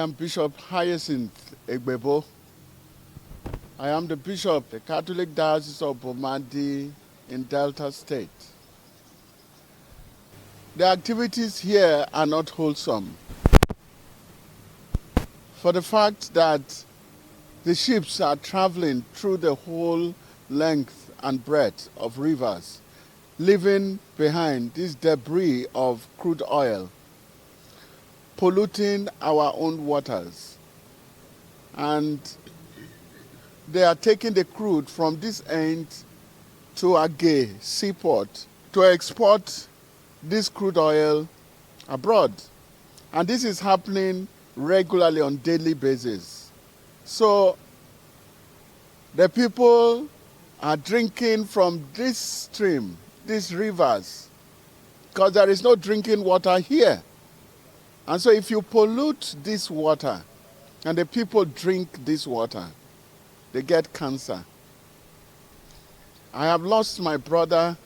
am Bishop Hyacinth Egbebo. I am the Bishop of the Catholic Diocese of Bomadi in Delta State. The activities here are not wholesome, for the fact that the ships are traveling through the whole length and breadth of rivers, leaving behind this debris of crude oil, polluting our own waters. And they are taking the crude from this end to Agge seaport to export this crude oil abroad. And this is happening regularly on a daily basis. So the people are drinking from this stream, these rivers, because there is no drinking water here. And so if you pollute this water and the people drink this water, they get cancer. I have lost my brother,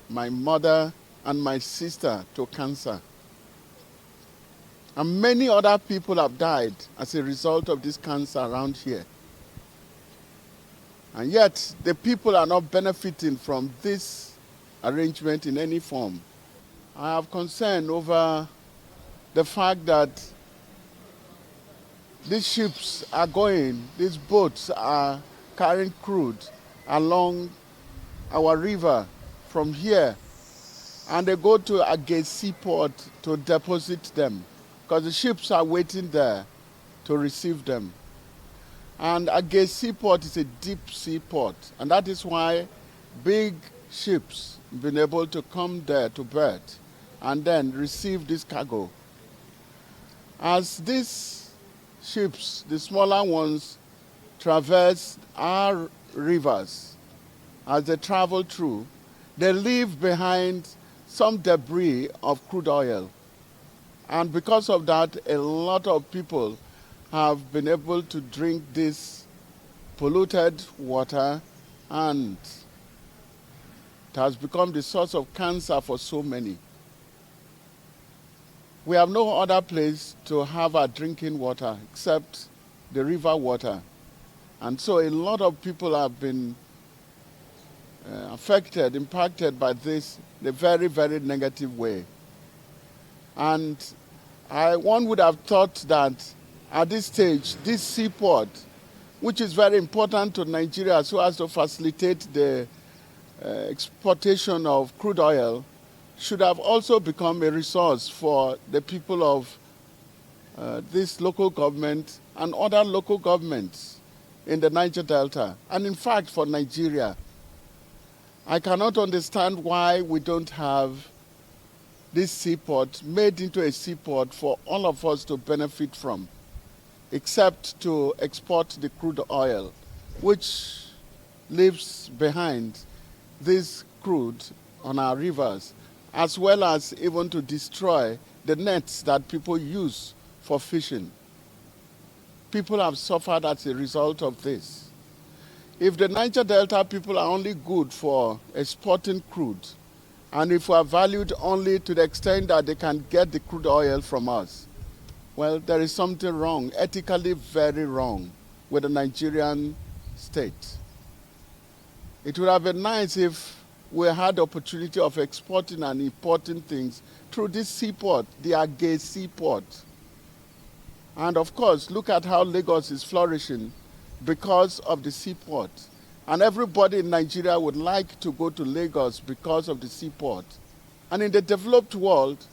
my mother, and my sister to cancer. And many other people have died as a result of this cancer around here. And yet, the people are not benefiting from this arrangement in any form. I have concern over the fact that these ships are going, these boats are carrying crude along our river from here, and they go to Agge seaport to deposit them, because the ships are waiting there to receive them. And Agge seaport is a deep seaport, and that is why big ships have been able to come there to berth and then receive this cargo. As these ships, the smaller ones, traverse our rivers, as they travel through, they leave behind some debris of crude oil. And because of that, a lot of people have been able to drink this polluted water, and it has become the source of cancer for so many. We have no other place to have our drinking water except the river water. And so a lot of people have been affected, impacted by this in a very, very negative way. And one would have thought that at this stage, this seaport, which is very important to Nigeria so as to facilitate the exportation of crude oil, should have also become a resource for the people of this local government and other local governments in the Niger Delta, and in fact for Nigeria. I cannot understand why we don't have this seaport made into a seaport for all of us to benefit from, except to export the crude oil, which leaves behind this crude on our rivers, as well as even to destroy the nets that people use for fishing. People have suffered as a result of this. If the Niger Delta people are only good for exporting crude, and if we are valued only to the extent that they can get the crude oil from us, well, there is something wrong, ethically very wrong, with the Nigerian state. It would have been nice if we had the opportunity of exporting and importing things through this seaport, the Agge seaport. And of course, look at how Lagos is flourishing because of the seaport. And everybody in Nigeria would like to go to Lagos because of the seaport. And in the developed world,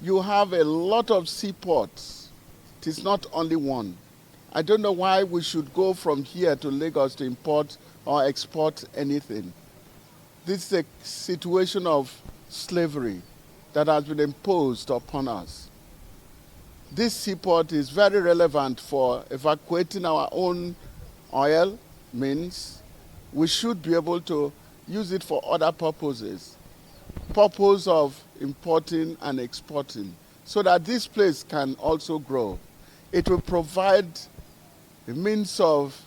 you have a lot of seaports. It is not only one. I don't know why we should go from here to Lagos to import or export anything. This is a situation of slavery that has been imposed upon us. This seaport is very relevant for evacuating our own oil, means we should be able to use it for other purposes. Purpose of importing and exporting, so that this place can also grow. It will provide a means of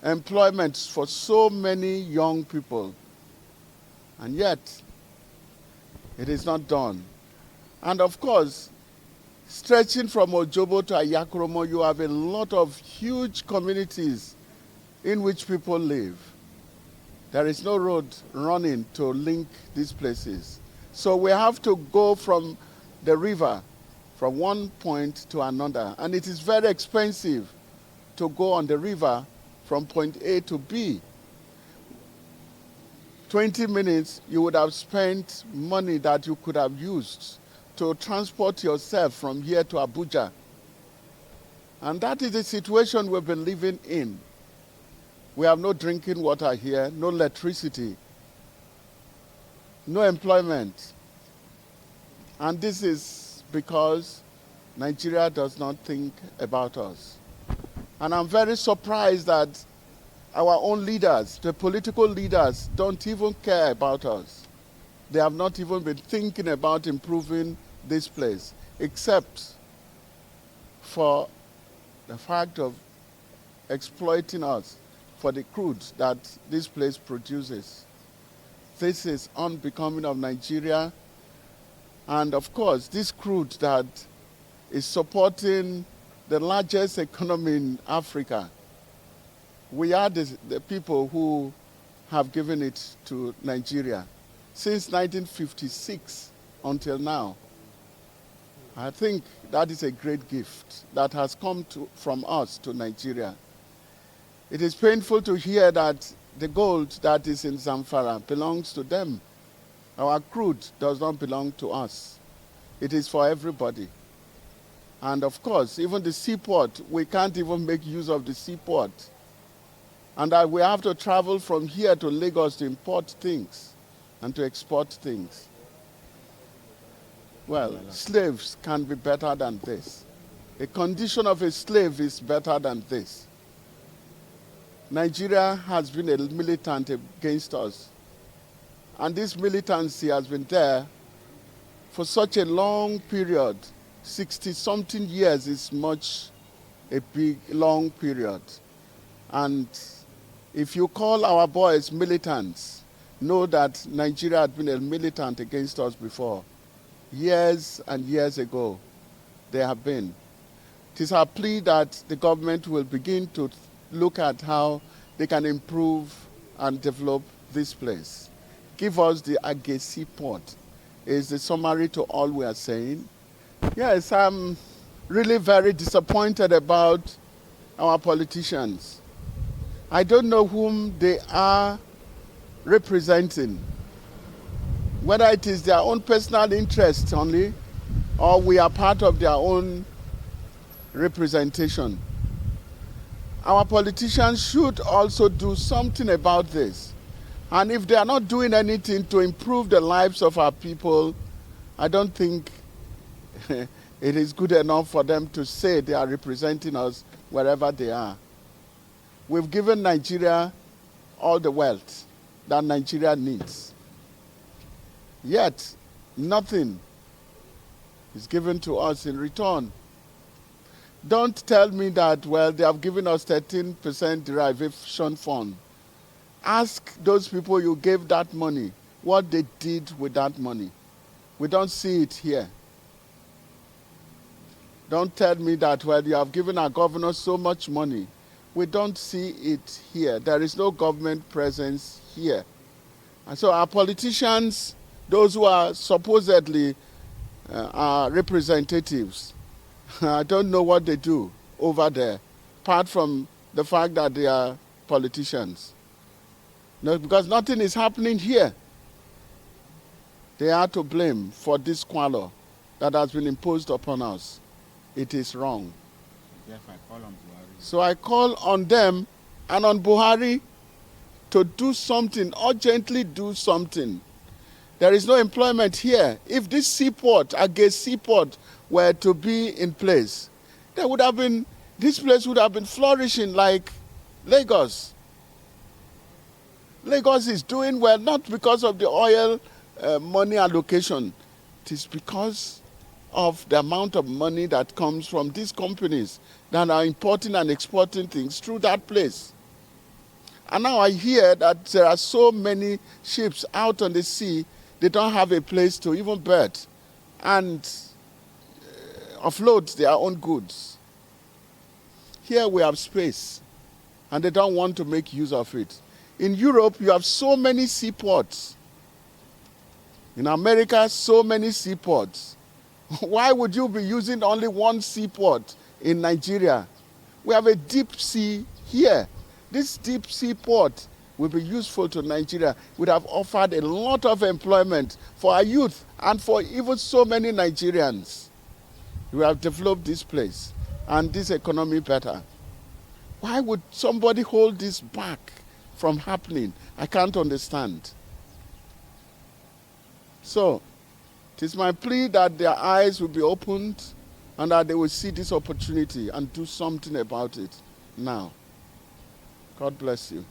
employment for so many young people. And yet, it is not done. And of course, Stretching from Ojobo to Ayakromo, you have a lot of huge communities in which people live. There is no road running to link these places. So we have to go from the river from one point to another. And it is very expensive to go on the river from point A to B. 20 minutes, you would have spent money that you could have used to transport yourself from here to Abuja. And that is the situation we've been living in. We have no drinking water here, no electricity, no employment. And this is because Nigeria does not think about us. And I'm very surprised that our own leaders, the political leaders, don't even care about us. They have not even been thinking about improving this place, except for the fact of exploiting us for the crude that this place produces. This is unbecoming of Nigeria. And of course, this crude that is supporting the largest economy in Africa, we are the people who have given it to Nigeria since 1956 until now. I think that is a great gift that has come from us to Nigeria. It is painful to hear that the gold that is in Zamfara belongs to them. Our crude does not belong to us. It is for everybody. And of course, even the seaport, we can't even make use of the seaport. And that we have to travel from here to Lagos to import things and to export things. Well, slaves can be better than this. The condition of a slave is better than this. Nigeria has been a militant against us. And this militancy has been there for such a long period. 60-something years is a big, long period. And if you call our boys militants, know that Nigeria had been a militant against us before. Years and years ago, they have been. It is our plea that the government will begin to look at how they can improve and develop this place. Give us the Agge seaport is the summary to all we are saying. Yes, I'm really very disappointed about our politicians. I don't know whom they are representing, whether it is their own personal interest only, or we are part of their own representation. Our politicians should also do something about this. And if they are not doing anything to improve the lives of our people, I don't think it is good enough for them to say they are representing us wherever they are. We've given Nigeria all the wealth that Nigeria needs. Yet, nothing is given to us in return. Don't tell me that, well, they have given us 13% derivation fund. Ask those people you gave that money what they did with that money. We don't see it here. Don't tell me that, well, you have given our governor so much money. We don't see it here. There is no government presence here. And so our politicians, those who are supposedly our representatives, I don't know what they do over there, apart from the fact that they are politicians. No, because nothing is happening here. They are to blame for this squalor that has been imposed upon us. It is wrong. So I call on them and on Buhari to do something, urgently do something. There is no employment here. If this seaport, Agge seaport, were to be in place, there would have been, this place would have been flourishing like Lagos. Lagos is doing well, not because of the oil money allocation. It is because of the amount of money that comes from these companies that are importing and exporting things through that place. And now I hear that there are so many ships out on the sea, they don't have a place to even berth. And offload their own goods. Here we have space, and they don't want to make use of it. In Europe, you have so many seaports. In America, so many seaports. Why would you be using only one seaport in Nigeria? We have a deep sea here. This deep sea port will be useful to Nigeria. Would have offered a lot of employment for our youth and for even so many Nigerians. We have developed this place and this economy better. Why would somebody hold this back from happening? I can't understand. So, it is my plea that their eyes will be opened and that they will see this opportunity and do something about it now. God bless you.